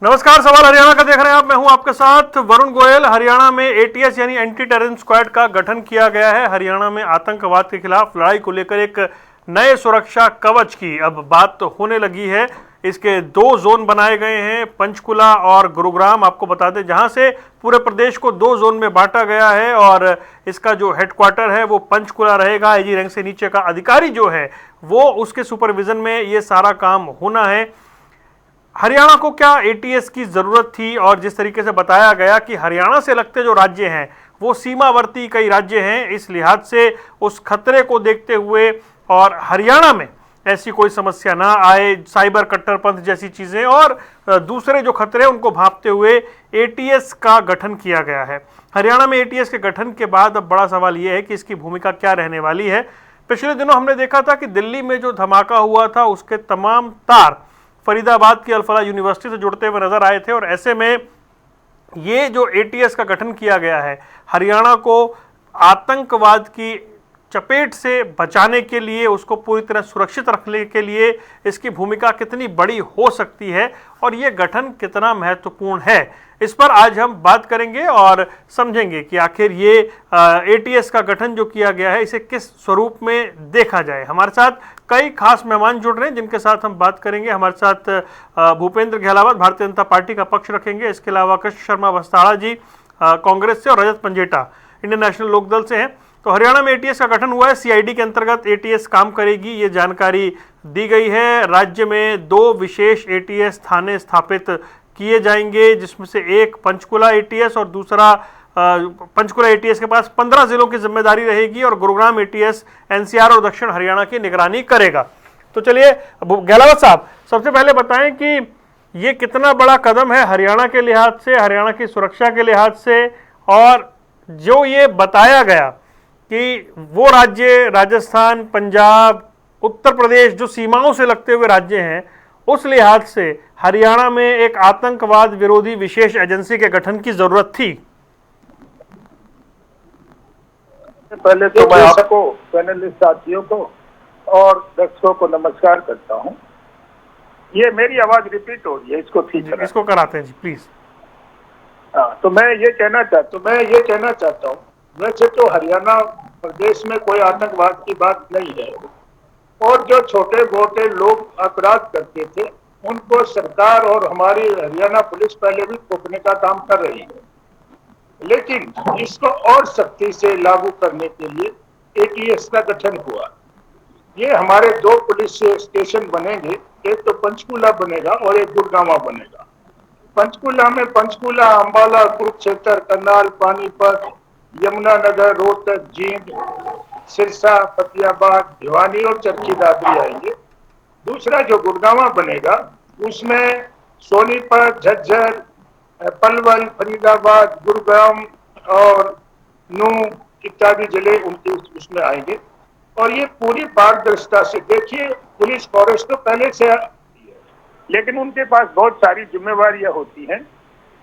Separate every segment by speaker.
Speaker 1: नमस्कार, सवाल हरियाणा का देख रहे हैं आप। मैं हूं आपके साथ वरुण गोयल। हरियाणा में एटीएस यानी एंटी टेररिज्म स्क्वाड का गठन किया गया है। हरियाणा में आतंकवाद के खिलाफ लड़ाई को लेकर एक नए सुरक्षा कवच की अब बात तो होने लगी है। इसके 2 जोन बनाए गए हैं, पंचकुला और गुरुग्राम। आपको बता दें, जहां से पूरे प्रदेश को 2 जोन में बांटा गया है और इसका जो हेडक्वार्टर है वो पंचकुला रहेगा। आईजी रैंक से नीचे का अधिकारी जो है वो उसके सुपरविजन में ये सारा काम होना है। हरियाणा को क्या एटीएस की जरूरत थी? और जिस तरीके से बताया गया कि हरियाणा से लगते जो राज्य हैं वो सीमावर्ती कई राज्य हैं, इस लिहाज से उस खतरे को देखते हुए और हरियाणा में ऐसी कोई समस्या ना आए, साइबर कट्टरपंथ जैसी चीजें और दूसरे जो खतरे उनको भांपते हुए एटीएस का गठन किया गया है। हरियाणा में एटीएस के गठन के बाद अब बड़ा सवाल यह है कि इसकी भूमिका क्या रहने वाली है। पिछले दिनों हमने देखा था कि दिल्ली में जो धमाका हुआ था उसके तमाम तार फरीदाबाद की अल-फलाह यूनिवर्सिटी से जुड़ते हुए नजर आए थे और ऐसे में ये जो एटीएस का गठन किया गया है, हरियाणा को आतंकवाद की चपेट से बचाने के लिए, उसको पूरी तरह सुरक्षित रखने के लिए इसकी भूमिका कितनी बड़ी हो सकती है और ये गठन कितना महत्वपूर्ण है, इस पर आज हम बात करेंगे और समझेंगे कि आखिर ये एटीएस का गठन जो किया गया है इसे किस स्वरूप में देखा जाए। हमारे साथ कई खास मेहमान जुड़ रहे हैं जिनके साथ हम बात करेंगे। हमारे साथ भूपेंद्र घेलावत भारतीय जनता पार्टी का पक्ष रखेंगे। इसके अलावा कृष्ण शर्मा वस्ताड़ा जी कांग्रेस से और रजत पंजेटा इंडियन नेशनल लोकदल से हैं। तो हरियाणा में एटीएस का गठन हुआ है, सीआईडी के अंतर्गत एटीएस काम करेगी, ये जानकारी दी गई है। राज्य में 2 विशेष एटीएस थाने स्थापित किए जाएंगे, जिसमें से एक पंचकुला एटीएस और दूसरा पंचकुला एटीएस के पास 15 जिलों की जिम्मेदारी रहेगी और गुरुग्राम एटीएस एनसीआर और दक्षिण हरियाणा की निगरानी करेगा। तो चलिए घेलावत साहब, सबसे पहले बताएं कि ये कितना बड़ा कदम है हरियाणा के लिहाज से, हरियाणा की सुरक्षा के लिहाज से, और जो ये बताया गया कि वो राज्य राजस्थान, पंजाब, उत्तर प्रदेश जो सीमाओं से लगते हुए राज्य हैं, उस लिहाज से हरियाणा में एक आतंकवाद विरोधी विशेष एजेंसी के गठन की जरूरत थी।
Speaker 2: पहले तो मैं आपको, पैनलिस्ट साथियों को और दर्शकों को नमस्कार करता हूं। ये मेरी आवाज रिपीट हो रही है, इसको ठीक करा,
Speaker 1: इसको कराते हैं जी प्लीज।
Speaker 2: हाँ, तो मैं ये कहना चाहता हूँ वैसे तो हरियाणा प्रदेश में कोई आतंकवाद की बात नहीं है और जो छोटे मोटे लोग अपराध करते थे उनको सरकार और हमारी हरियाणा पुलिस पहले भी रोकने का काम कर रही है, लेकिन इसको और सख्ती से लागू करने के लिए एटीएस का गठन हुआ। ये हमारे 2 पुलिस स्टेशन बनेंगे, एक तो पंचकुला बनेगा और एक गुड़गांव बनेगा। पंचकुला में पंचकुला, अंबाला, कुरुक्षेत्र, करनाल, पानीपत, यमुनानगर, रोहतक, जींद, सिरसा, फतेहाबाद, भिवानी और चरखी दादरी आएंगे। दूसरा जो गुड़गांव बनेगा उसमें सोनीपत, झज्जर, पलवल, फरीदाबाद, गुरुग्राम और नूंह इत्यादि जिले उनके उसमें आएंगे। और ये पूरी पारदर्शिता से देखिए, पुलिस फोर्स तो पहले से आती है लेकिन उनके पास बहुत सारी जिम्मेवारियां होती हैं,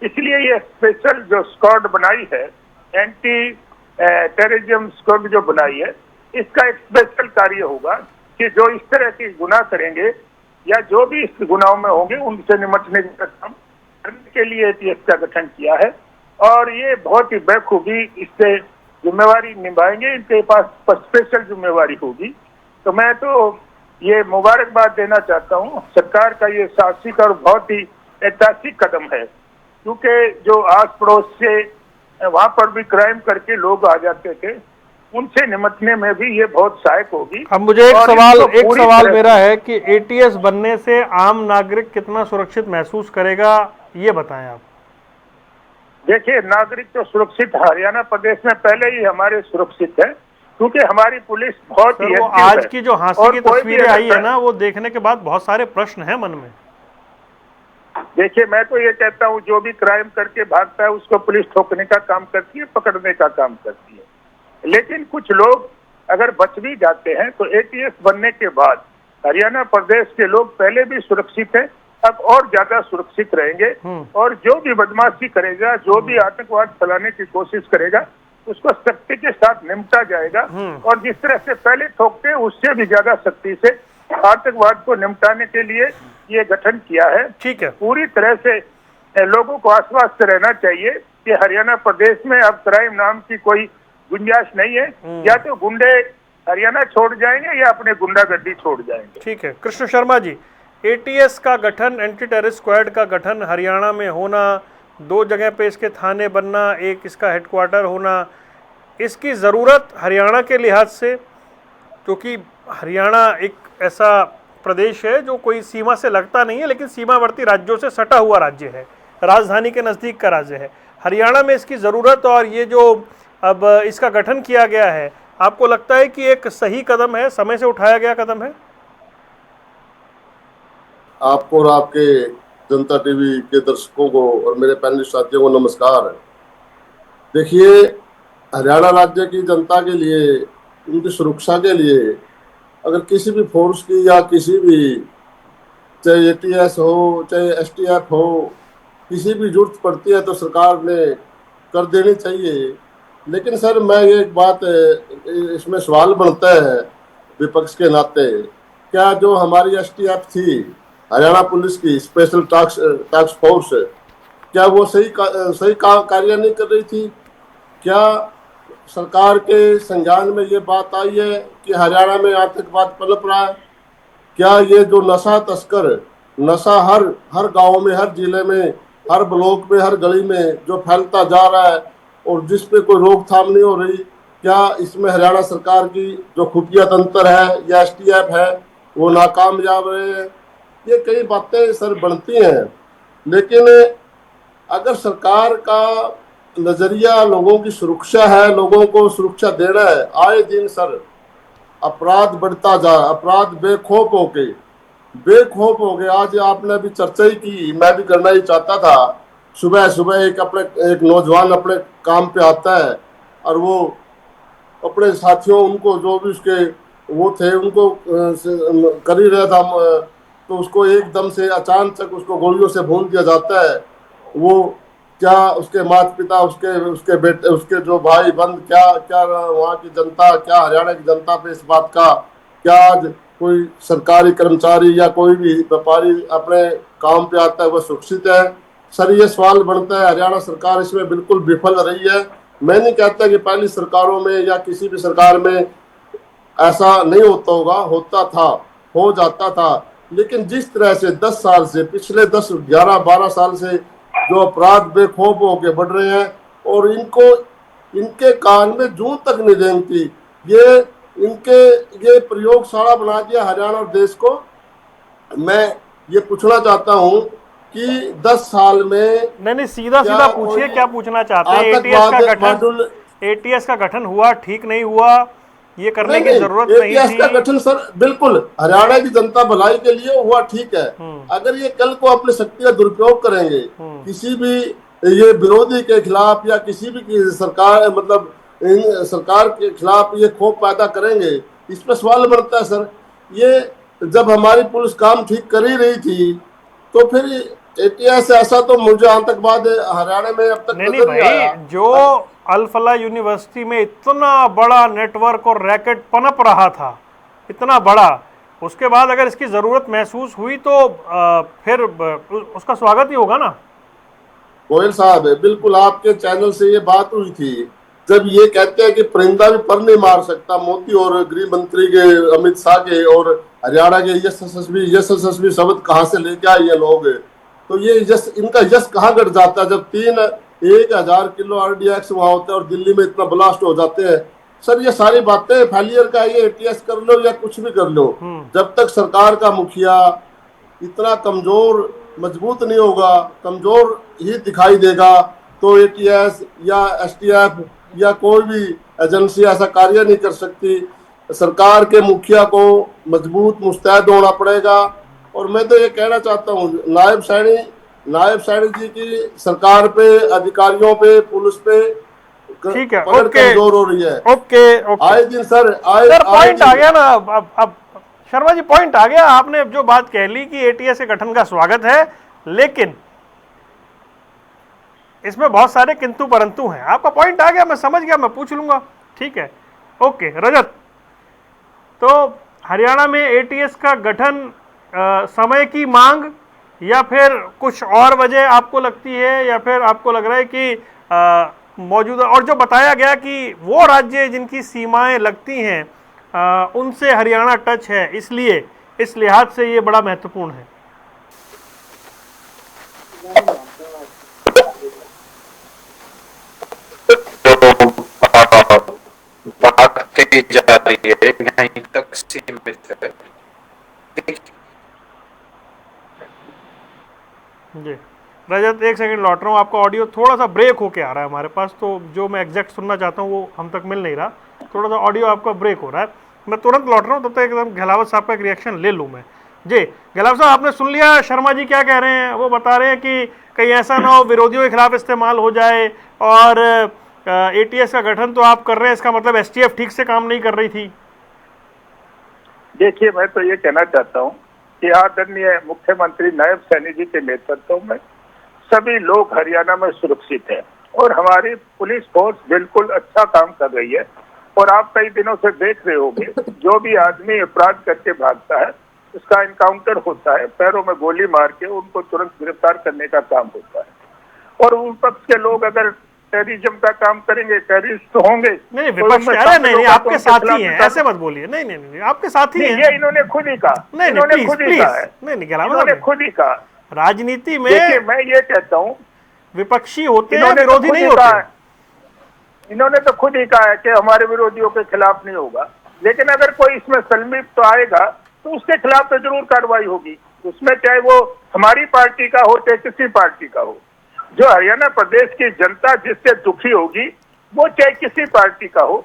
Speaker 2: इसलिए ये स्पेशल जो स्क्वाड बनाई है, एंटी टेररिज्म स्क्वाड जो बनाई है, इसका एक स्पेशल कार्य होगा कि जो इस तरह के गुनाह करेंगे या जो भी इस गुनाहों में होंगे उनसे निपटने का काम करने के लिए एटीएस का गठन किया है और ये बहुत ही बखूबी इससे जिम्मेवारी निभाएंगे। इनके पास स्पेशल जिम्मेवारी होगी। तो मैं तो ये मुबारकबाद देना चाहता हूँ सरकार का, ये साहसिक और बहुत ही ऐतिहासिक कदम है, क्योंकि जो आस पड़ोस से वहां पर भी क्राइम करके लोग आ जाते थे, उनसे निपटने में भी ये बहुत सहायक होगी।
Speaker 1: अब मुझे एक सवाल मेरा है कि एटीएस बनने से आम नागरिक कितना सुरक्षित महसूस करेगा, ये बताएं आप।
Speaker 2: देखिए, नागरिक तो सुरक्षित हरियाणा प्रदेश में पहले ही हमारे सुरक्षित है, क्योंकि हमारी पुलिस बहुत ही
Speaker 1: आज की जो हांसी की तस्वीरें आई है ना, वो देखने के बाद बहुत सारे प्रश्न हैं मन में।
Speaker 2: देखिए, मैं तो ये कहता हूँ जो भी क्राइम करके भागता है उसको पुलिस ठोकने का काम करती है, पकड़ने का काम करती है, लेकिन कुछ लोग अगर बच भी जाते हैं तो एटीएस बनने के बाद हरियाणा प्रदेश के लोग पहले भी सुरक्षित है, अब और ज्यादा सुरक्षित रहेंगे और जो भी बदमाशी करेगा, जो भी आतंकवाद फैलाने की कोशिश करेगा, उसको सख्ती के साथ निपटा जाएगा और जिस तरह से पहले ठोकते हैं उससे भी ज्यादा सख्ती से आतंकवाद को निपटाने के लिए ये गठन किया है।
Speaker 1: ठीक है,
Speaker 2: पूरी तरह से लोगों को आश्वस्त रहना चाहिए कि हरियाणा प्रदेश में अब क्राइम नाम की कोई गुंजाइश नहीं है। या तो गुंडे हरियाणा छोड़ जाएंगे या अपने गुंडागर्दी छोड़ जाएंगे।
Speaker 1: ठीक है कृष्ण शर्मा जी, एटीएस का गठन, एंटी टेररिस्ट स्क्वाड का गठन हरियाणा में होना, 2 जगह पे इसके थाने बनना, एक इसका हेडक्वार्टर होना, इसकी ज़रूरत हरियाणा के लिहाज से, क्योंकि हरियाणा एक ऐसा प्रदेश है जो कोई सीमा से लगता नहीं है लेकिन सीमावर्ती राज्यों से सटा हुआ राज्य है, राजधानी के नज़दीक का राज्य है, हरियाणा में इसकी ज़रूरत और ये जो अब इसका गठन किया गया है, आपको लगता है कि एक सही कदम है, समय से उठाया गया कदम है?
Speaker 3: आपको और आपके जनता टीवी के दर्शकों को और मेरे पैनलिस्ट साथियों को नमस्कार। देखिए, हरियाणा राज्य की जनता के लिए, उनकी सुरक्षा के लिए अगर किसी भी फोर्स की या किसी भी, चाहे एटीएस हो चाहे एसटीएफ हो, किसी भी जरूरत पड़ती है तो सरकार ने कर देनी चाहिए। लेकिन सर, मैं ये एक बात, इसमें सवाल बनता है विपक्ष के नाते, क्या जो हमारी एसटीएफ थी, हरियाणा पुलिस की स्पेशल टास्क फोर्स, क्या वो सही कार्य नहीं कर रही थी? क्या सरकार के संज्ञान में ये बात आई है कि हरियाणा में आतंकवाद पनप रहा है? क्या ये जो नशा तस्कर, नशा हर गांव में, हर जिले में, हर ब्लॉक में, हर गली में जो फैलता जा रहा है और जिस पे कोई रोकथाम नहीं हो रही, क्या इसमें हरियाणा सरकार की जो खुफिया तंत्र है या एसटीएफ है वो नाकामयाब रहे हैं? ये कई बातें सर बनती हैं। लेकिन अगर सरकार का नजरिया लोगों की सुरक्षा है, लोगों को सुरक्षा देना है, आए दिन सर अपराध बढ़ता जा, अपराध बेखौफ हो गए। आज आपने अभी चर्चा ही की, मैं भी करना ही चाहता था। सुबह सुबह एक नौजवान अपने काम पे आता है और वो अपने साथियों, उनको जो भी उसके वो थे, उनको कर ही रहा था, तो उसको एकदम से अचानक उसको गोलियों से भून दिया जाता है। वो क्या उसके माता पिता, उसके बेटे, उसके जो भाई बंद, क्या वहाँ की जनता, क्या हरियाणा की जनता पे इस बात का, क्या आज कोई सरकारी कर्मचारी या कोई भी व्यापारी अपने काम पे आता है वो सुरक्षित है? सर, ये सवाल बनता है। हरियाणा सरकार इसमें बिल्कुल विफल रही है। मैं नहीं कहता कि पहली सरकारों में या किसी भी सरकार में ऐसा नहीं होता होगा, होता था, हो जाता था, लेकिन जिस तरह से 10 साल से, पिछले 10, 11, 12 साल से जो अपराध बेखौफ होके बढ़ रहे हैं और इनके कान में जूं तक नहीं रेंगती, ये प्रयोगशाला बना दिया हरियाणा और देश को। मैं ये पूछना चाहता हूं कि 10 साल में
Speaker 1: नहीं, सीधा पूछिए, क्या पूछना चाहते हैं? एटीएस का गठन हुआ, ठीक नहीं हुआ, ये करने की जरूरत नहीं थी?
Speaker 3: का गठन सर बिल्कुल हरियाणा की जनता भलाई के लिए हुआ, ठीक है। अगर ये कल को अपनी शक्ति का दुरुपयोग करेंगे, किसी भी ये विरोधी के खिलाफ या किसी भी सरकार, मतलब सरकार के खिलाफ ये खौफ पैदा करेंगे, इस पर सवाल बनता है सर। ये जब हमारी पुलिस काम ठीक कर ही रही थी तो फिर एटीएस ऐसा, तो मुझे आतंकवाद हरियाणा में अब तक
Speaker 1: नहीं भाई, जो अल-फलाह यूनिवर्सिटी में इतना बड़ा नेटवर्क और रैकेट पनप रहा था, इतना बड़ा, उसके बाद अगर इसकी जरूरत महसूस हुई तो फिर उसका स्वागत ही होगा ना।
Speaker 3: गोयल साहब, बिल्कुल आपके चैनल से ये बात हुई थी, जब ये कहते हैं कि परिंदा भी पर नहीं मार सकता, मोदी और गृह मंत्री के अमित शाह के और हरियाणा के यशस्वी शब्द कहाँ से लेके आए ये लोग, तो ये इनका यश कहाँ घट जाता है जब 1,000 किलो RDX वहां होता है और दिल्ली में इतना ब्लास्ट हो जाते हैं। सर, ये सारी बातें फेलियर का, ये एटीएस कर लो या कुछ भी कर लो, जब तक सरकार का मुखिया इतना कमजोर, मजबूत नहीं होगा, कमजोर ही दिखाई देगा, तो एटीएस या एसटीएफ या कोई भी एजेंसी ऐसा कार्य नहीं कर सकती। सरकार के मुखिया को मजबूत, मुस्तैद होना पड़ेगा। और मैं तो ये कहना चाहता हूँ, नायब सैनी जी की सरकार पे, अधिकारियों पे, पुलिस पे
Speaker 1: ठीक है,
Speaker 3: कमजोर हो रही है।
Speaker 1: ओके,
Speaker 3: आए दिन सर
Speaker 1: पॉइंट आ गया ना। अब शर्मा जी, पॉइंट आ गया। आपने जो बात कह ली कि एटीएस के गठन का स्वागत है, लेकिन इसमें बहुत सारे किंतु परंतु हैं। आपका पॉइंट आ गया, मैं समझ गया, मैं पूछ लूंगा, ठीक है। ओके रजत, तो हरियाणा में एटीएस का गठन समय की मांग या फिर कुछ और वजह आपको लगती है, या फिर आपको लग रहा है कि मौजूदा और जो बताया गया कि वो राज्य जिनकी सीमाएं लगती हैं उनसे हरियाणा टच है, इसलिए इस लिहाज से ये बड़ा महत्वपूर्ण है?
Speaker 4: बात कही जा रही है यहीं तक सीमित है।
Speaker 1: जी रजत, एक सेकंड लौट रहा हूँ, आपका ऑडियो थोड़ा सा ब्रेक होके आ रहा है हमारे पास, तो जो मैं एग्जैक्ट सुनना चाहता हूँ वो हम तक मिल नहीं रहा, थोड़ा सा ऑडियो आपका ब्रेक हो रहा है। मैं तुरंत लौट रहा हूँ, तब तक एकदम गहलावत साहब का एक रिएक्शन ले लूँ मैं। जी गहलावत साहब, आपने सुन लिया शर्मा जी क्या कह रहे हैं? वो बता रहे हैं कि कहीं ऐसा ना हो विरोधियों के खिलाफ इस्तेमाल हो जाए, और एटीएस का गठन तो आप कर रहे हैं, इसका मतलब एसटीएफ ठीक से काम नहीं कर रही थी।
Speaker 2: देखिए, मैं तो ये कहना चाहता हूँ कि आदरणीय मुख्यमंत्री नायब सैनी जी के नेतृत्व में सभी लोग हरियाणा में सुरक्षित हैं और हमारी पुलिस फोर्स बिल्कुल अच्छा काम कर रही है। और आप कई दिनों से देख रहे होंगे, जो भी आदमी अपराध करके भागता है उसका इनकाउंटर होता है, पैरों में गोली मार के उनको तुरंत गिरफ्तार करने का काम होता है। और विपक्ष के लोग अगर टेररिज्म का काम करेंगे, टेररिस्ट तो होंगे।
Speaker 1: नहीं, विपक्ष नहीं, आपके साथी हैं, ऐसे मत बोलिए। नहीं नहीं नहीं, आपके साथी हैं।
Speaker 2: ये इन्होंने खुद ही कहा।
Speaker 1: नहीं,
Speaker 2: इन्होंने खुद ही कहा है।
Speaker 1: नहीं,
Speaker 2: इन्होंने खुद ही कहा।
Speaker 1: राजनीति में
Speaker 2: देखिए, मैं ये कहता हूँ,
Speaker 1: विपक्षी होते हैं, विरोधी नहीं होते।
Speaker 2: इन्होंने तो खुद ही कहा है कि हमारे विरोधियों के खिलाफ नहीं होगा, लेकिन अगर कोई इसमें संलिप्त तो आएगा तो उसके खिलाफ तो जरूर कार्रवाई होगी। उसमें चाहे वो हमारी पार्टी का हो चाहे किसी पार्टी का हो। जो हरियाणा प्रदेश की जनता जिससे दुखी होगी, वो चाहे किसी पार्टी का हो,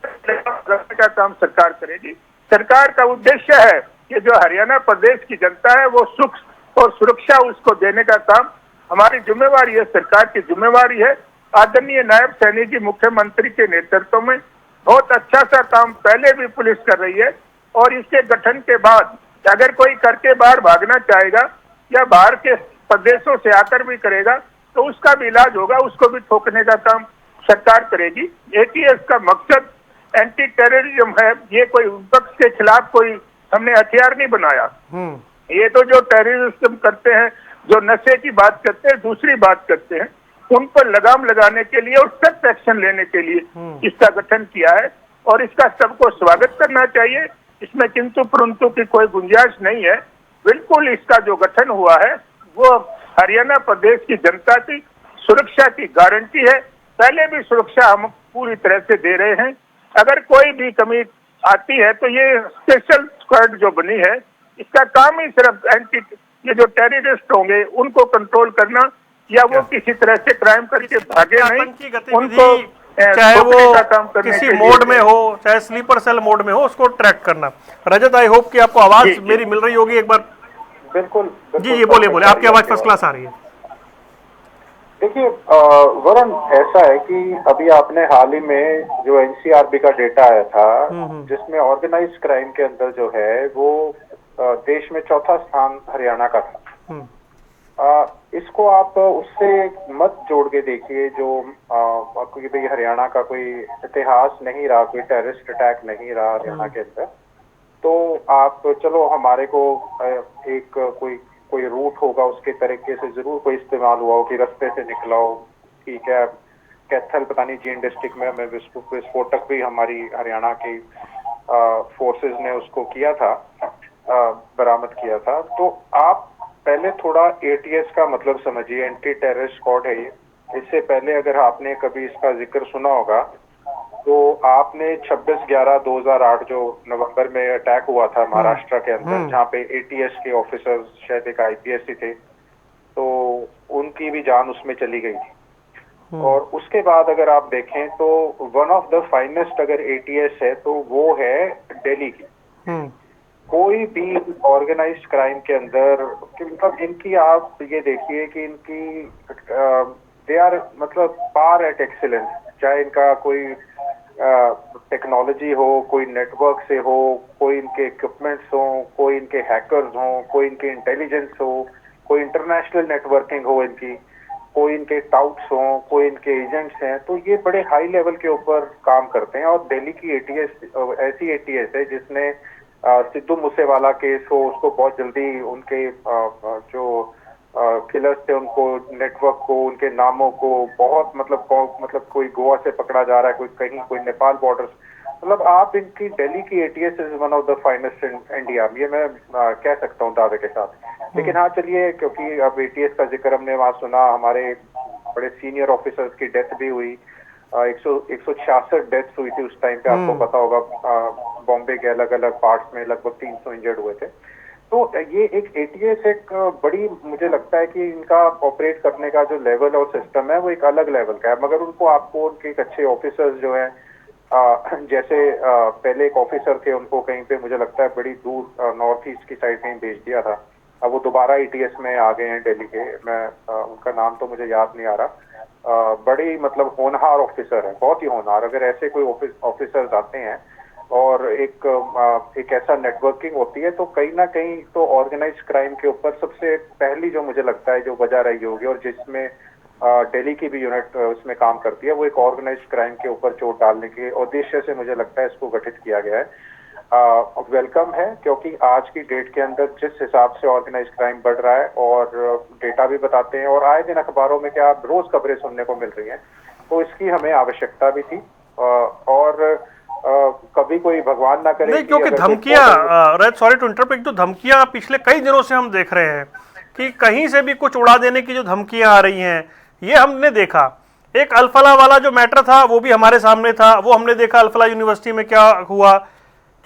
Speaker 2: का काम सरकार करेगी। सरकार का उद्देश्य है कि जो हरियाणा प्रदेश की जनता है वो सुख और सुरक्षा उसको देने का काम हमारी जिम्मेवारी है, सरकार की जिम्मेवारी है। आदरणीय नायब सैनी जी मुख्यमंत्री के नेतृत्व में बहुत अच्छा सा काम पहले भी पुलिस कर रही है, और इसके गठन के बाद अगर कोई करके बाहर भागना चाहेगा या बाहर के प्रदेशों से आकर भी करेगा तो उसका भी इलाज होगा, उसको भी ठोकने का काम सरकार करेगी। एटीएस का मकसद एंटी टेररिज्म है, ये कोई विपक्ष के खिलाफ कोई हमने हथियार नहीं बनाया। ये तो जो टेररिज्म करते हैं, जो नशे की बात करते हैं, दूसरी बात करते हैं, उन पर लगाम लगाने के लिए और सख्त एक्शन लेने के लिए इसका गठन किया है, और इसका सबको स्वागत करना चाहिए। इसमें किंतु परंतु की कोई गुंजाइश नहीं है। बिल्कुल इसका जो गठन हुआ है वो हरियाणा प्रदेश की जनता की सुरक्षा की गारंटी है। पहले भी सुरक्षा हम पूरी तरह से दे रहे हैं। अगर कोई भी कमी आती है तो ये स्पेशल स्क्वाड जो बनी है, इसका काम ही सिर्फ ये जो टेररिस्ट होंगे उनको कंट्रोल करना, या वो किसी तरह से क्राइम करके भागे नहीं, उनको
Speaker 1: चाहे वो किसी मोड में हो, चाहे स्लीपर सेल मोड में हो, उसको ट्रैक करना। रजत, आई होप कि आपको आवाज मेरी मिल रही होगी एक बार।
Speaker 5: बिल्कुल
Speaker 1: जी बोलिए, आपकी आवाज फर्स्ट क्लास आ रही है।
Speaker 5: देखिए वरुण, ऐसा है कि अभी आपने हाल ही में जो एनसीआरबी का डेटा आया था, जिसमें ऑर्गेनाइज्ड क्राइम के अंदर जो है वो देश में चौथा स्थान हरियाणा का था। इसको आप उससे मत जोड़ के देखिए जो क्योंकि भाई हरियाणा का कोई इतिहास नहीं रहा, कोई टेररिस्ट अटैक नहीं रहा हरियाणा के अंदर, तो आप चलो हमारे को एक कोई रूट होगा, उसके तरीके से जरूर कोई इस्तेमाल हुआ हो कि रास्ते से निकला हो, ठीक है। कैथल पता नहीं जींद डिस्ट्रिक्ट में हमें विस्फोटक भी हमारी हरियाणा की फोर्सेस ने उसको किया था, बरामद किया था। तो आप पहले थोड़ा एटीएस का मतलब समझिए, एंटी टेररिस्ट स्क्वाड है ये। इससे पहले अगर आपने कभी इसका जिक्र सुना होगा तो आपने 26/11/2008 जो नवंबर में अटैक हुआ था महाराष्ट्र के अंदर, जहाँ पे एटीएस के ऑफिसर्स शायद एक आईपीएस ही थे, तो उनकी भी जान उसमें चली गई थी। और उसके बाद अगर आप देखें तो वन ऑफ द फाइनेस्ट अगर एटीएस है तो वो है दिल्ली की। कोई भी ऑर्गेनाइज्ड क्राइम के अंदर मतलब इनकी आप ये देखिए कि इनकी दे आर मतलब पार एट एक्सीलेंस, चाहे इनका कोई टेक्नोलॉजी हो, कोई नेटवर्क से हो, कोई इनके इक्विपमेंट्स हो, कोई इनके हैकर्स हो, कोई इनके इंटेलिजेंस हो, कोई इंटरनेशनल नेटवर्किंग हो इनकी, कोई इनके टाउट्स हो, कोई इनके एजेंट्स हैं, तो ये बड़े हाई लेवल के ऊपर काम करते हैं। और दिल्ली की एटीएस ऐसी एटीएस है जिसने सिद्धू मूसेवाला केस हो, उसको बहुत जल्दी उनके जो किलर्स थे उनको, नेटवर्क को, उनके नामों को बहुत मतलब कोई गोवा से पकड़ा जा रहा है, कोई कहीं, कोई नेपाल बॉर्डर, मतलब आप इनकी दिल्ली की ATS is one of the finest in India, ये मैं कह सकता हूँ दावे के साथ। लेकिन हाँ चलिए, क्योंकि अब एटीएस का जिक्र हमने वहाँ सुना, हमारे बड़े सीनियर ऑफिसर्स की डेथ भी हुई, 166 डेथ्स हुई थी उस टाइम पे, आपको पता होगा। बॉम्बे के अलग अलग पार्ट्स में लगभग 300 इंजर्ड हुए थे। तो ये एक एटीएस एक बड़ी, मुझे लगता है कि इनका ऑपरेट करने का जो लेवल और सिस्टम है वो एक अलग लेवल का है, मगर उनको आपको उनके एक अच्छे ऑफिसर्स जो हैं, जैसे पहले एक ऑफिसर थे, उनको कहीं पे मुझे लगता है बड़ी दूर नॉर्थ ईस्ट की साइड कहीं भेज दिया था, अब वो दोबारा एटीएस में आ गए हैं दिल्ली के। मैं उनका नाम तो मुझे याद नहीं आ रहा। बड़ी मतलब होनहार ऑफिसर है, बहुत ही होनहार। अगर ऐसे कोई ऑफिसर्स आते हैं और एक ऐसा नेटवर्किंग होती है, तो कहीं ना कहीं तो ऑर्गेनाइज क्राइम के ऊपर सबसे पहली जो मुझे लगता है जो वजह रही होगी, और जिसमें दिल्ली की भी यूनिट उसमें काम करती है, वो एक ऑर्गेनाइज क्राइम के ऊपर चोट डालने के उद्देश्य से मुझे लगता है इसको गठित किया गया है। वेलकम है, क्योंकि आज की डेट के अंदर जिस हिसाब से ऑर्गेनाइज क्राइम बढ़ रहा है, और डेटा भी बताते हैं, और आए दिन अखबारों में क्या रोज खबरें सुनने को मिल रही हैं, तो इसकी हमें आवश्यकता भी थी। और कभी कोई भगवान ना करे,
Speaker 1: नहीं, क्योंकि धमकियां, सॉरी टू इंटरप्ट, जो धमकियां पिछले कई दिनों से हम देख रहे हैं कि कहीं से भी कुछ उड़ा देने की जो धमकियां आ रही हैं, ये हमने देखा। एक अल्फला वाला जो मैटर था वो भी हमारे सामने था, वो हमने देखा अल्फला यूनिवर्सिटी में क्या हुआ,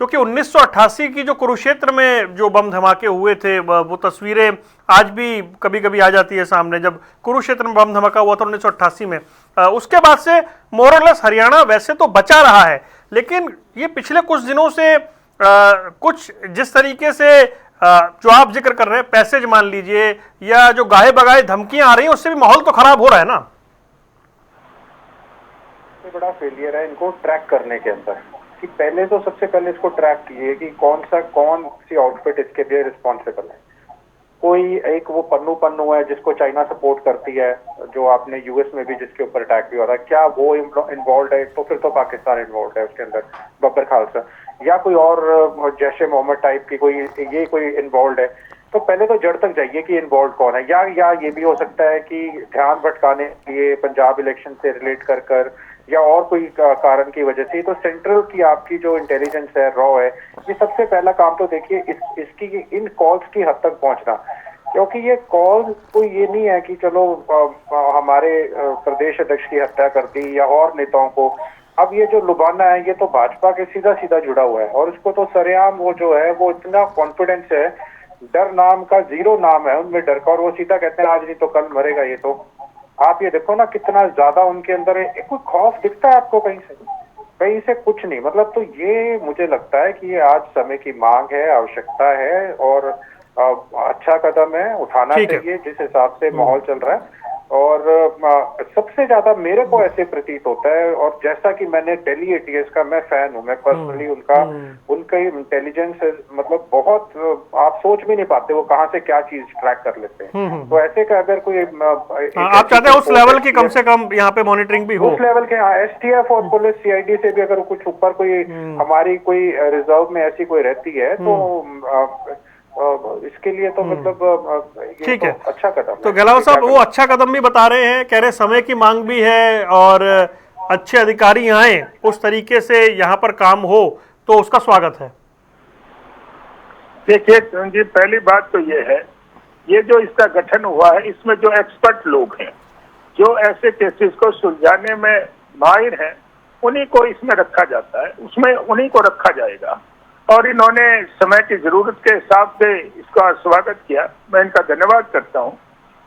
Speaker 1: क्योंकि 1988 की जो कुरुक्षेत्र में जो बम धमाके हुए थे, वो तस्वीरें आज भी कभी कभी आ जाती है सामने, जब कुरुक्षेत्र में बम धमाका हुआ था 1988 में। उसके बाद से मोरलेस हरियाणा वैसे तो बचा रहा है, लेकिन ये पिछले कुछ दिनों से कुछ जिस तरीके से जो आप जिक्र कर रहे हैं, पैसेज मान लीजिए, या जो गाहे बगाए धमकियां आ रही हैं, उससे भी माहौल तो खराब हो रहा है ना।
Speaker 5: सबसे बड़ा फेलियर है इनको ट्रैक करने के अंदर, कि पहले तो सबसे पहले इसको ट्रैक कीजिए कि कौन सी आउटफिट इसके लिए रिस्पॉन्सिबल है। कोई एक वो पन्नू है जिसको चाइना सपोर्ट करती है, जो आपने यूएस में भी जिसके ऊपर अटैक भी हो रहा है, क्या वो इन्वॉल्व है? तो फिर तो पाकिस्तान इन्वॉल्व है उसके अंदर, बब्बर खालसा, या कोई और जैश ए मोहम्मद टाइप की कोई इन्वॉल्व है। तो पहले तो जड़ तक जाइए कि इन्वॉल्व कौन है। या ये भी हो सकता है कि ध्यान भटकाने के लिए पंजाब इलेक्शन से रिलेट कर या और कोई कारण की वजह से। तो सेंट्रल की आपकी जो इंटेलिजेंस है, रॉ है, ये सबसे पहला काम तो देखिए इसकी इन कॉल्स की हद तक पहुंचना, क्योंकि ये कॉल कोई ये नहीं है कि चलो हमारे प्रदेश अध्यक्ष की हत्या कर दी या और नेताओं को। अब ये जो लुबाना है, ये तो भाजपा के सीधा जुड़ा हुआ है, और उसको तो सरेआम वो जो है वो इतना कॉन्फिडेंस है, डर नाम का जीरो नाम है उनमें डर का, और वो सीधा कहते हैं आज नहीं तो कल मरेगा। ये तो आप ये देखो ना कितना ज्यादा उनके अंदर है। कोई खौफ दिखता है आपको कहीं से कुछ नहीं। मतलब तो ये मुझे लगता है कि ये आज समय की मांग है, आवश्यकता है, और अच्छा कदम है, उठाना चाहिए जिस हिसाब से माहौल चल रहा है। और सबसे ज्यादा मेरे को ऐसे प्रतीत होता है, और जैसा कि मैंने दिल्ली एटीएस का मैं फैन हूँ, मैं पर्सनली उनका इंटेलिजेंस मतलब बहुत, आप सोच भी नहीं पाते वो कहाँ से क्या चीज ट्रैक कर लेते हैं। तो ऐसे का अगर कोई
Speaker 1: आप चाहते हैं उस लेवल की कम से कम यहाँ पे मॉनिटरिंग भी हो,
Speaker 5: उस लेवल के, हाँ, एसटीएफ और पुलिस सीआईडी से भी अगर कुछ ऊपर कोई हमारी कोई रिजर्व में ऐसी कोई रहती है, तो इसके लिए तो मतलब
Speaker 1: ठीक है,
Speaker 5: अच्छा कदम।
Speaker 1: तो गहलोत साहब वो अच्छा कदम भी बता रहे हैं, कह रहे समय की मांग भी है, और अच्छे अधिकारी आए उस तरीके से यहाँ पर काम हो तो उसका स्वागत है।
Speaker 2: देखिए जी, पहली बात तो ये है, ये जो इसका गठन हुआ है, इसमें जो एक्सपर्ट लोग हैं, जो ऐसे केसेस को सुलझाने में माहिर हैं, उन्हीं को इसमें रखा जाता है, उसमें उन्हीं को रखा जाएगा। और इन्होंने समय की जरूरत के हिसाब से इसका स्वागत किया, मैं इनका धन्यवाद करता हूं,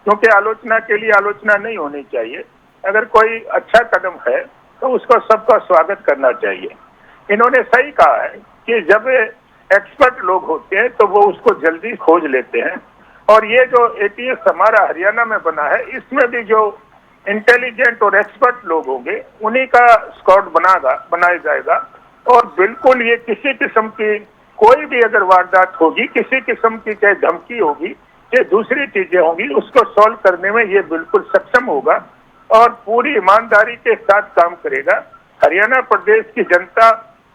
Speaker 2: क्योंकि आलोचना के लिए आलोचना नहीं होनी चाहिए। अगर कोई अच्छा कदम है तो उसको सबका स्वागत करना चाहिए। इन्होंने सही कहा है कि जब एक्सपर्ट लोग होते हैं तो वो उसको जल्दी खोज लेते हैं, और ये जो एटीएस हमारा हरियाणा में बना है, इसमें भी जो इंटेलिजेंट और एक्सपर्ट लोग होंगे उन्हीं का स्क्वाड बनाया जाएगा। और बिल्कुल ये किसी किस्म की कोई भी अगर वारदात होगी, किसी किस्म की चाहे धमकी होगी, चाहे दूसरी चीजें होंगी, उसको सॉल्व करने में ये बिल्कुल सक्षम होगा और पूरी ईमानदारी के साथ काम करेगा। हरियाणा प्रदेश की जनता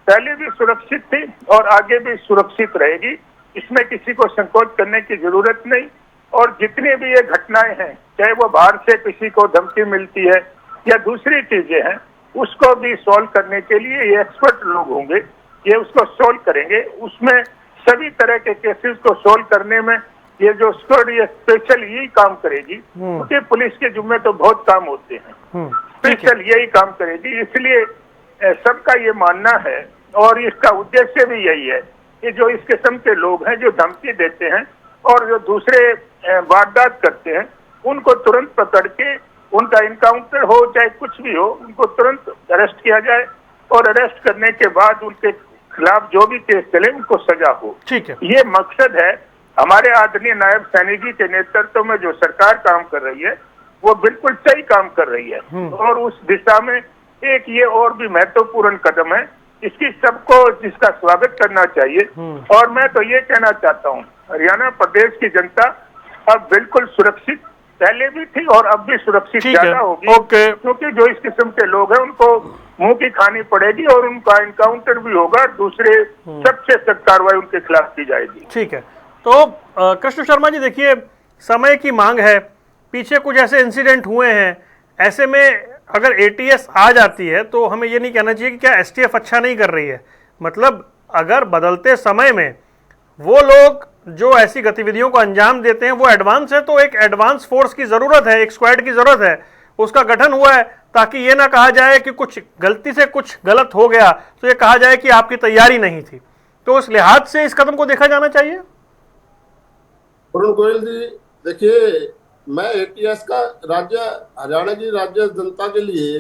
Speaker 2: पहले भी सुरक्षित थी और आगे भी सुरक्षित रहेगी, इसमें किसी को संकोच करने की जरूरत नहीं। और जितनी भी ये घटनाएं हैं, चाहे वो बाहर से किसी को धमकी मिलती है या दूसरी चीजें हैं, उसको भी सॉल्व करने के लिए ये एक्सपर्ट लोग होंगे, ये उसको सॉल्व करेंगे। उसमें सभी तरह के केसेस को सॉल्व करने में ये जो स्क्वाड ये स्पेशल यही काम करेगी, क्योंकि पुलिस के जुम्मे तो बहुत काम होते हैं, स्पेशल यही काम करेगी। इसलिए सबका ये मानना है और इसका उद्देश्य भी यही है कि जो इस किस्म के लोग हैं जो धमकी देते हैं और जो दूसरे वारदात करते हैं, उनको तुरंत पकड़ के उनका इनकाउंटर हो चाहे कुछ भी हो, उनको तुरंत अरेस्ट किया जाए और अरेस्ट करने के बाद उनके खिलाफ जो भी केस चले उनको सजा हो।
Speaker 1: ठीक है, ये
Speaker 2: मकसद है। हमारे आदरणीय नायब सैनी जी के नेतृत्व में जो सरकार काम कर रही है वो बिल्कुल सही काम कर रही है और उस दिशा में एक ये और भी महत्वपूर्ण कदम है, इसकी सबको जिसका स्वागत करना चाहिए। और मैं तो ये कहना चाहता हूँ, हरियाणा प्रदेश की जनता अब बिल्कुल सुरक्षित पहले भी थी और अब भी सुरक्षित ज्यादा होगी, क्योंकि जो इस किस्म के लोग हैं उनको मुंह की खानी पड़ेगी और उनका इनकाउंटर भी होगा, दूसरे सबसे सख्त कार्रवाई उनके खिलाफ की जाएगी।
Speaker 1: ठीक है, तो कृष्ण शर्मा जी देखिए, समय की मांग है, पीछे कुछ ऐसे इंसिडेंट हुए हैं, ऐसे में अगर एटीएस आ जाती है तो हमें ये नहीं कहना चाहिए कि क्या एसटीएफ अच्छा नहीं कर रही है। मतलब अगर बदलते समय में वो लोग जो ऐसी गतिविधियों को अंजाम देते हैं वो एडवांस है, तो एक एडवांस फोर्स की ज़रूरत है, एक स्क्वाड की ज़रूरत है, उसका गठन हुआ है ताकि ये ना कहा जाए कि कुछ गलती से कुछ गलत हो गया तो ये कहा जाए कि आपकी तैयारी नहीं थी। तो उस लिहाज से इस कदम को देखा जाना चाहिए।
Speaker 3: वरुण गोयल जी देखिए, मैं एटीएस का राज्य हरियाणा की राज्य जनता के लिए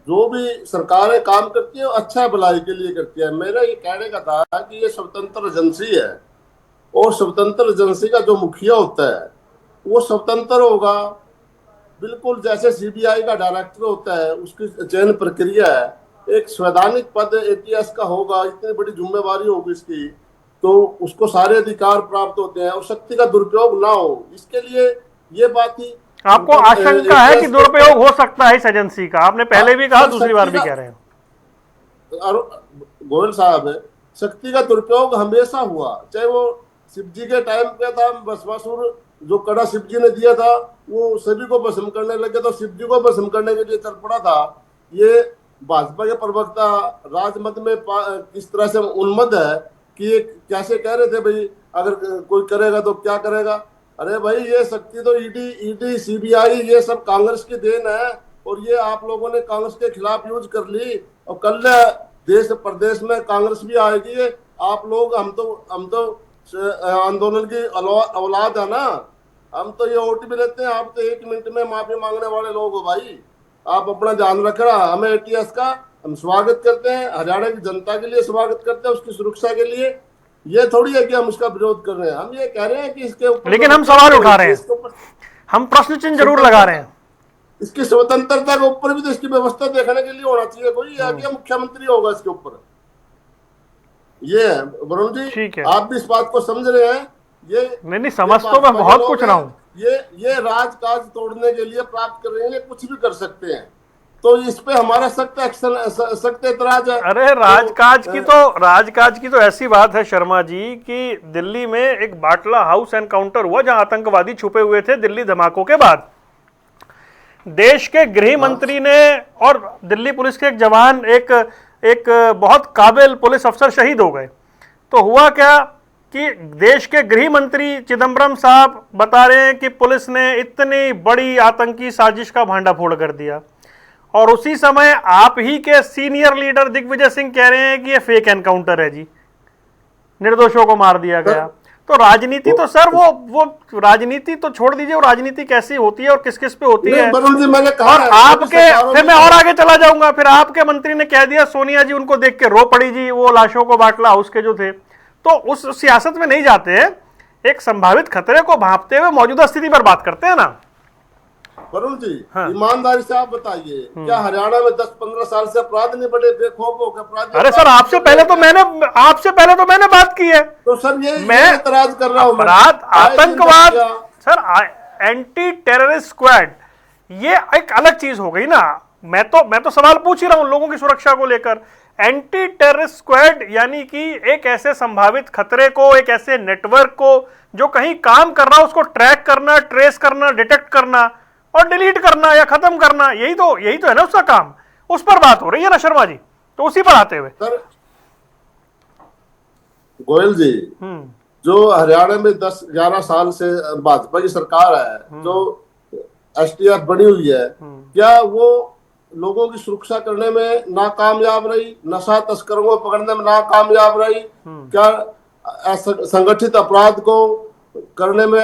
Speaker 3: जो भी सरकारें काम करती है वो अच्छा भलाई के लिए करती है। मेरा ये कहने का था कि ये स्वतंत्र एजेंसी है और स्वतंत्र एजेंसी का जो मुखिया होता है वो स्वतंत्र होगा, बिल्कुल जैसे सीबीआई का डायरेक्टर होता है, उसकी चयन प्रक्रिया है। एक संवैधानिक पद एटीएस का होगा, इतनी बड़ी जिम्मेवारी होगी इसकी, तो उसको सारे अधिकार प्राप्त होते हैं और शक्ति का दुरुपयोग ना हो, इसके लिए ये बात ही।
Speaker 1: आपको आशंका है कि दुरुपयोग हो सकता है इस एजेंसी का? आपने पहले भी कहा, दूसरी बार भी कह रहे हैं।
Speaker 3: गोयल साहब, शक्ति का दुरुपयोग हमेशा हुआ, चाहे वो शिव जी के टाइम पे था, भस्मासुर जो कड़ा शिव जी ने दिया था वो सभी को भस्म करने लगे, तो शिव जी को भस्म करने के लिए चल पड़ा था। ये भाजपा के प्रवक्ता राजमत में किस तरह से उन्मत्त है कि ये कैसे कह रहे थे भाई अगर कोई करेगा तो क्या करेगा। अरे भाई, ये शक्ति तो ईडी सीबीआई ये सब कांग्रेस की देन है और ये आप लोगों ने कांग्रेस के खिलाफ यूज कर ली और कल देश प्रदेश में कांग्रेस भी आएगी। आप लोग हम तो आंदोलन की औलाद है ना, हम तो ये वोट भी लेते हैं, आप तो 1 मिनट में माफी मांगने वाले लोग हो भाई। आप अपना ध्यान रखना। हमें एटीएस का हम स्वागत करते हैं, हरियाणा की जनता के लिए स्वागत करते हैं, उसकी सुरक्षा के लिए। ये थोड़ी है कि हम उसका विरोध कर रहे हैं, हम ये कह रहे हैं कि इसके ऊपर,
Speaker 1: लेकिन हम सवाल उठा रहे हैं, हम प्रश्न चिन्ह जरूर लगा रहे हैं।
Speaker 3: इसकी स्वतंत्रता के ऊपर भी तो इसकी व्यवस्था देखने के लिए होना चाहिए कोई, आगे मुख्यमंत्री होगा इसके ऊपर। ये है वरुण जी, आप भी इस बात को समझ रहे हैं। ये
Speaker 1: नहीं समझ तो मैं बहुत कुछ रहा हूँ।
Speaker 3: ये राजकाज तोड़ने के लिए प्राप्त कर रहे हैं, कुछ भी कर सकते हैं, तो इस पे हमारा सख्त एक्शन, सख्त एतराज है।
Speaker 1: अरे राजकाज की तो ऐसी बात है शर्मा जी कि दिल्ली में एक बाटला हाउस एनकाउंटर हुआ जहां आतंकवादी छुपे हुए थे दिल्ली धमाकों के बाद। देश के गृह मंत्री ने और दिल्ली पुलिस के एक जवान, एक बहुत काबिल पुलिस अफसर शहीद हो गए। तो हुआ क्या कि देश के गृह मंत्री चिदम्बरम साहब बता रहे हैं कि पुलिस ने इतनी बड़ी आतंकी साजिश का भांडाफोड़ कर दिया, और उसी समय आप ही के सीनियर लीडर दिग्विजय सिंह कह रहे हैं कि ये फेक एनकाउंटर है जी, निर्दोषों को मार दिया गया। तो राजनीति तो सर वो राजनीति तो छोड़ दीजिए, वो राजनीति कैसी होती है और किस किस पे होती है। और आपके, फिर मैं और आगे चला जाऊंगा, फिर आपके मंत्री ने कह दिया सोनिया जी उनको देख के रो पड़ी जी, वो लाशों को बाटला हाउस के जो थे। तो उस सियासत में नहीं जाते हैं, एक संभावित खतरे को भांपते हुए मौजूदा स्थिति पर बात करते हैं ना।
Speaker 3: वरुण जी, ईमानदारी से आप बताइए, क्या हरियाणा में 10-15 साल से अपराध नहीं बढ़े? बेखौफ हो गए।
Speaker 1: अरे सर, आपसे पहले तो मैंने बात की है। तो सर ये मैं
Speaker 3: एतराज कर रहा हूँ।
Speaker 1: अपराध, आतंकवाद, सर एंटी टेररिस्ट स्क्वाड ये एक अलग चीज हो गई ना। मैं तो सवाल पूछ ही रहा हूँ लोगों की सुरक्षा को लेकर। एंटी टेररिस्ट स्क्वाड यानी कि एक ऐसे संभावित खतरे को, एक ऐसे नेटवर्क को जो कहीं काम कर रहा है उसको ट्रैक करना, ट्रेस करना, डिटेक्ट करना और डिलीट करना या खत्म करना, यही तो है ना उसका काम। उस पर बात हो रही है ना शर्मा जी, तो उसी पर आते हुए
Speaker 3: सर गोयल जी, जो हरियाणा में 10-11 साल से भाजपा की सरकार है, जो एसटीएफ बनी हुई है, क्या वो लोगों की सुरक्षा करने में नाकामयाब रही? नशा तस्करों को पकड़ने में नाकामयाब रही? क्या संगठित अपराध को करने में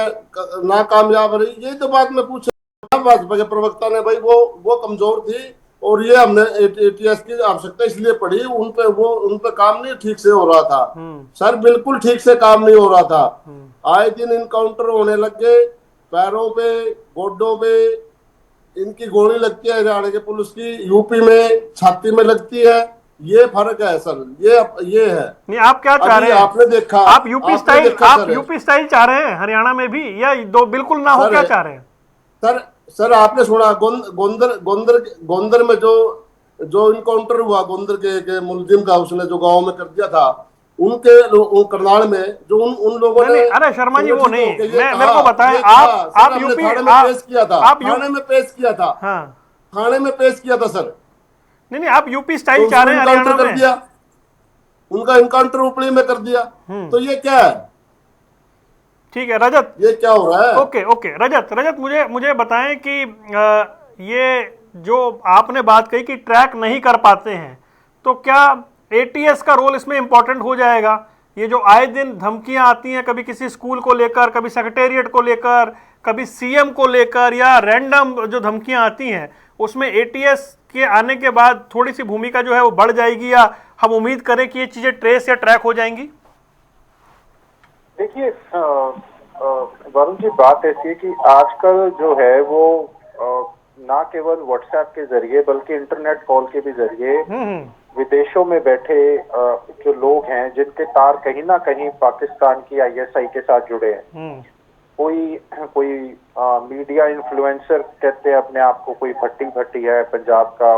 Speaker 3: नाकामयाब रही? यही तो बात मैं पूछ रहा हूं। भाजपा के प्रवक्ता ने भाई वो कमजोर थी और ये हमने एटीएस की आवश्यकता इसलिए पड़ी, उन पे काम नहीं ठीक से हो रहा था। सर बिल्कुल ठीक से काम नहीं हो रहा था। आए दिन इनकाउंटर होने लग गए, पैरों पे, गोड्डों पे इनकी गोली लगती है हरियाणा के पुलिस की, यूपी में छाती में लगती है। ये फर्क है सर, ये है।
Speaker 1: नहीं, आप क्या चाह रहे हैं?
Speaker 3: आपने देखा,
Speaker 1: आप यूपी स्टाइल चाह रहे हैं हरियाणा में भी, या दो बिल्कुल ना हो, क्या चाह रहे हैं?
Speaker 3: सर आपने सुना गोंदर में जो इनकाउंटर हुआ, गोंदर के मुलजिम का उसने जो गांव में कर दिया था, करनाल में जो उन लोगों ने,
Speaker 1: अरे शर्मा जी वो नहीं, मेरे को बताएं, आप यूपी
Speaker 3: थाने में पेश किया था,
Speaker 1: थाने में
Speaker 3: पेश किया था सर।
Speaker 1: नहीं, आप यूपी स्टाइल चाह रहे हैं हरियाणा में।
Speaker 3: दिया उनका इनकाउंटर उपली में कर दिया, तो ये क्या है?
Speaker 1: ठीक है रजत,
Speaker 3: ये क्या हो रहा है?
Speaker 1: ओके रजत मुझे बताएं कि ये जो आपने बात कही कि ट्रैक नहीं कर पाते हैं, तो क्या एटीएस का रोल इसमें इंपॉर्टेंट हो जाएगा? ये जो आए दिन धमकियां आती हैं, कभी किसी स्कूल को लेकर, कभी सेक्रेटेरिएट को लेकर, कभी सीएम को लेकर, या रैंडम जो धमकियां आती हैं, उसमें एटीएस के आने के बाद थोड़ी सी भूमिका जो है वो बढ़ जाएगी, या हम उम्मीद करें कि ये चीजें ट्रेस या ट्रैक हो जाएंगी?
Speaker 5: देखिए वरुण जी, बात ऐसी है कि आजकल जो है वो ना केवल व्हाट्सएप के जरिए बल्कि इंटरनेट कॉल के भी जरिए विदेशों में बैठे जो लोग हैं, जिनके तार कहीं ना कहीं पाकिस्तान की आईएसआई के साथ जुड़े हैं, कोई मीडिया इन्फ्लुएंसर कहते हैं अपने आप को, कोई भट्टी है पंजाब का,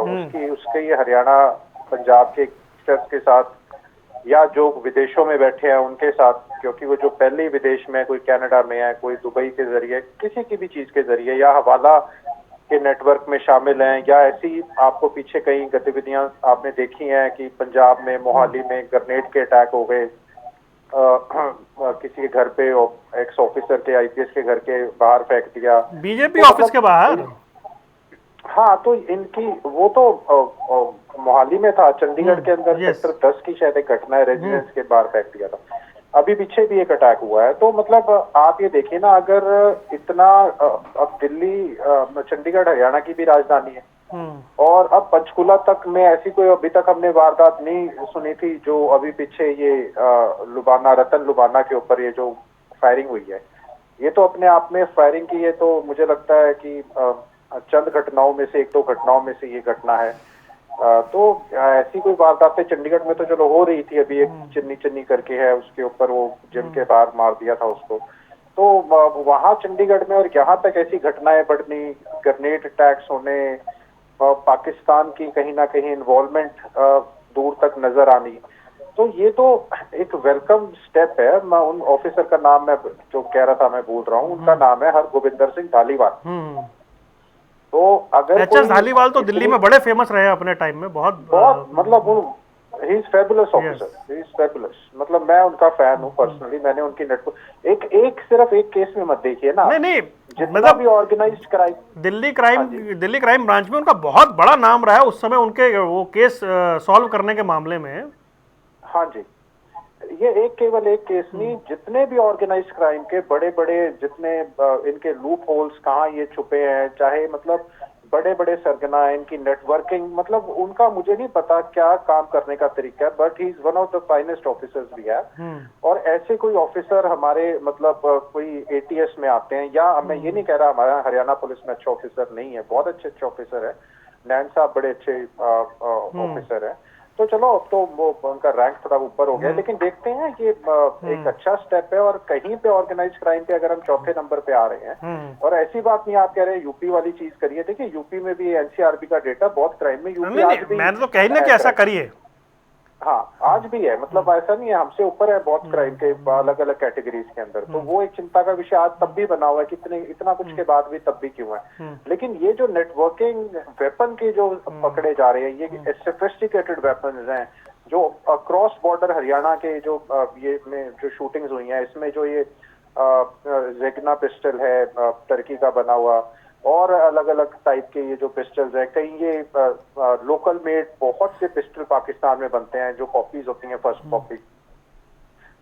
Speaker 5: उसके ये हरियाणा पंजाब के यंगस्टर्स के साथ, या जो विदेशों में बैठे हैं उनके साथ, क्योंकि वो जो पहले ही विदेश में, कोई कनाडा में है, कोई दुबई के जरिए, किसी की भी चीज के जरिए या हवाला के नेटवर्क में शामिल हैं, या ऐसी आपको पीछे कई गतिविधियां आपने देखी हैं कि पंजाब में मोहाली में ग्रेनेड के अटैक हो गए, किसी के घर पे एक्स ऑफिसर के, आईपीएस के घर के बाहर फेंक दिया,
Speaker 1: बीजेपी ऑफिस के बाहर।
Speaker 5: हाँ, तो इनकी वो तो मोहाली में था, चंडीगढ़ के अंदर सेक्टर 10 की शायद एक घटना है, रेजिडेंस के बाहर फेंक दिया था। अभी पीछे भी एक अटैक हुआ है। तो मतलब आप ये देखिए ना, अगर इतना अब दिल्ली, चंडीगढ़ हरियाणा की भी राजधानी है, और अब पंचकुला तक में ऐसी कोई अभी तक हमने वारदात नहीं सुनी थी जो अभी पीछे ये रतन लुबाना के ऊपर ये जो फायरिंग हुई है, ये तो अपने आप में फायरिंग की, ये तो मुझे लगता है कि चंद घटनाओं में से, 1-2 घटनाओं में से ये घटना है। तो ऐसी कोई वारदातें चंडीगढ़ में तो चलो हो रही थी, अभी एक चिन्नी करके है, उसके ऊपर वो जिम के बाहर मार दिया था उसको, तो वहां चंडीगढ़ में, और यहाँ तक ऐसी घटनाएं बढ़नी, ग्रेनेड अटैक्स होने, पाकिस्तान की कहीं ना कहीं इन्वॉल्वमेंट दूर तक नजर आनी, तो ये तो एक वेलकम स्टेप है। मैं उन ऑफिसर का नाम मैं जो कह रहा था मैं भूल रहा हूँ, उनका नाम है हरगोबिंदर सिंह धालीवाल। तो अगर
Speaker 1: धालीवाल तो दिल्ली में बड़े फेमस रहे अपने टाइम में, बहुत
Speaker 5: मतलब he is fabulous officer, he is fabulous, मतलब मैं उनका फैन हूँ पर्सनली। मैंने उनकी नेटवर्क सिर्फ एक केस में मत देखिए ना,
Speaker 1: नहीं
Speaker 5: मतलब भी organised crime,
Speaker 1: Delhi crime branch में उनका बहुत बड़ा नाम रहा है उस समय, उनके वो केस सॉल्व करने के मामले में।
Speaker 5: हाँ जी, ये केवल एक केस नहीं, जितने भी ऑर्गेनाइज्ड क्राइम के बड़े जितने इनके लूप होल्स कहाँ ये छुपे हैं, चाहे मतलब बड़े सरगना है, इनकी नेटवर्किंग, मतलब उनका मुझे नहीं पता क्या काम करने का तरीका है, but he is one of the finest officers भी है। और ऐसे कोई ऑफिसर हमारे मतलब कोई एटीएस में आते हैं, या मैं ये नहीं कह रहा हमारा हरियाणा पुलिस में अच्छे ऑफिसर नहीं है, बहुत अच्छे ऑफिसर है, नैन साहब बड़े अच्छे ऑफिसर है, तो चलो अब तो वो उनका रैंक थोड़ा ऊपर हो गया, लेकिन देखते हैं ये एक अच्छा स्टेप है। और कहीं पे ऑर्गेनाइज्ड क्राइम पे अगर हम चौथे नंबर पे आ रहे हैं, और ऐसी बात नहीं आप कह रहे हैं यूपी वाली चीज करिए, देखिए यूपी में भी एनसीआरबी का डेटा बहुत क्राइम में, यूपी आज भी
Speaker 1: मैंने तो कही ना कि ऐसा करिए,
Speaker 5: हाँ, आज भी है, मतलब ऐसा नहीं है, हमसे ऊपर है बहुत क्राइम के अलग अलग कैटेगरीज के अंदर। तो वो एक चिंता का विषय आज तब भी बना हुआ है, कितने इतना कुछ के बाद भी तब भी क्यों है। लेकिन ये जो नेटवर्किंग वेपन के जो पकड़े जा रहे हैं, ये सोफिस्टिकेटेड वेपन्स हैं जो क्रॉस बॉर्डर हरियाणा के जो ये में जो शूटिंग्स हुई हैं, इसमें जो ये जेगना पिस्टल है टर्की का बना हुआ, और अलग अलग टाइप के ये जो पिस्टल्स हैं, कई ये लोकल मेड बहुत से पिस्टल पाकिस्तान में बनते हैं जो कॉपीज होती हैं, फर्स्ट कॉपी।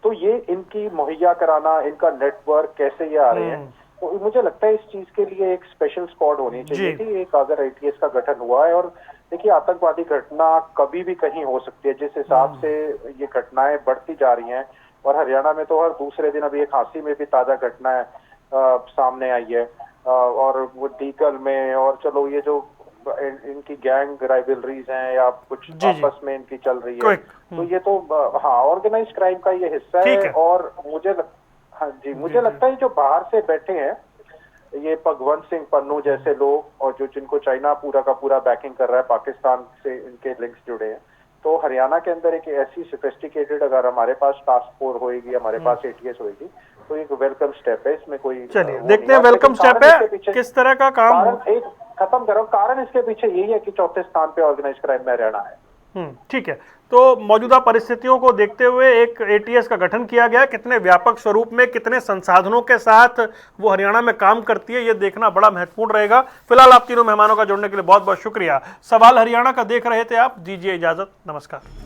Speaker 5: तो ये इनकी मुहैया कराना, इनका नेटवर्क कैसे ये आ रहे हैं, तो मुझे लगता है इस चीज के लिए एक स्पेशल स्क्वाड होनी चाहिए थी। एक अगर ATS का गठन हुआ है, और देखिए आतंकवादी घटना कभी भी कहीं हो सकती है, जिस हिसाब से ये घटनाएं बढ़ती जा रही हैं, और हरियाणा में तो हर दूसरे दिन अभी एक हांसी में भी ताजा घटना सामने आई है, और वो डीगल में, और चलो ये जो इनकी गैंग राइवलरीज हैं या कुछ आपस में इनकी चल रही है, तो ये तो हाँ ऑर्गेनाइज क्राइम का ये हिस्सा है। और मुझे लगता है जो बाहर से बैठे हैं ये भगवंत सिंह पन्नू जैसे लोग, और जो जिनको चाइना पूरा का पूरा बैकिंग कर रहा है, पाकिस्तान से इनके लिंक्स जुड़े हैं, तो हरियाणा के अंदर एक ऐसी सोफिस्टिकेटेड अगर हमारे पास टास्क फोर्स होएगी, हमारे पास ATS होएगी, तो एक वेलकम स्टेप है। इसमें कोई
Speaker 1: चलिए देखते हैं वेलकम स्टेप है किस तरह का काम।
Speaker 5: एक खत्म करो, कारण इसके पीछे यही है कि चौथे स्थान पे ऑर्गेनाइज क्राइम में हरियाणा है।
Speaker 1: ठीक है, तो मौजूदा परिस्थितियों को देखते हुए एक ATS का गठन किया गया, कितने व्यापक स्वरूप में, कितने संसाधनों के साथ वो हरियाणा में काम करती है, ये देखना बड़ा महत्वपूर्ण रहेगा। फिलहाल आप तीनों मेहमानों का जुड़ने के लिए बहुत बहुत शुक्रिया। सवाल हरियाणा का देख रहे थे आप, दीजिए इजाजत, नमस्कार।